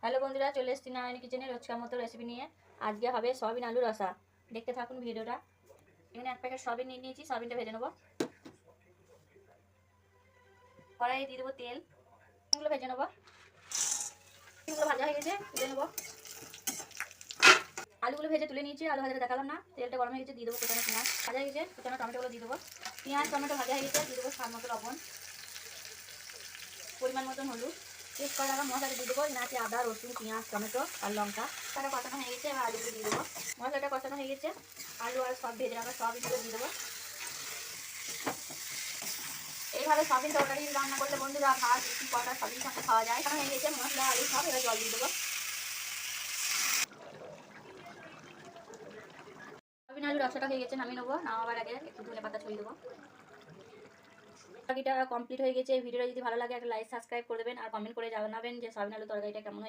Hello বন্ধুরা, চলে এসেছি নারায়ণ কিচেনে রোজকার মতো রেসিপি নিয়ে। আজকে হবে সয়াবিন আলু রসা। দেখতে থাকুন ভিডিওটা। এখানে 1 প্যাকেট সয়াবিন নিয়ে নিয়েছি, সয়াবিনটা ভেজে নেবো। কড়াইয়ে দিয়ে দেবো তেল, এগুলো ভেজে নেবো। এগুলো ভাজা হয়ে গেছে, তুলে নেবো। আলুগুলো ভেজে তুলে নিয়েছি, আলু ভাজাটা দেখালাম না। তেলটা গরম হয়ে গেছে, দিয়ে দেবো কুচানো পেঁয়াজ। ভাজা হয়ে গেছে, কুচানো টমেটোগুলো দিয়ে দেবো। পেঁয়াজ টমেটো ভাজা হয়ে গেছে, দিয়ে দেবো স্বাদ মতো লবণ, পরিমাণ মতন হলুদ। পেস্ট করে রাখা মশলাটা দিয়ে দেবো। এখানে আছে আদা, রসুন, পেঁয়াজ, টমেটো আর লঙ্কা। তাটা কষানো হয়ে গেছে, এবার আলুগুলো দিয়ে দেবো। মশলাটা কষানো হয়ে গেছে, আলু আর সব ভেজে রাখা সয়াবিনগুলো দিয়ে দেবো। এইভাবে সয়াবিন তরকারি রান্না করলে বন্ধুরা ভাত রুটি কটা সবই সাথে খাওয়া যায়। হয়ে গেছে মশলা আলু সব, এবার জল দিয়ে দেবো। সয়াবিন আলু রসাটা হয়ে গেছে, নামিয়ে নেবো। নামাবার আগে একটু ধনে পাতা ছড়িয়ে দেবো। তরকারিটা কমপ্লিট হয়ে গেছে। এই ভিডিওটা যদি ভালো লাগে একটা লাইক সাবস্ক্রাইব করে দেবেন আর কমেন্ট করে জানাবেন যে সয়াবিন আলু তরকারিটা কেমন হয়েছে।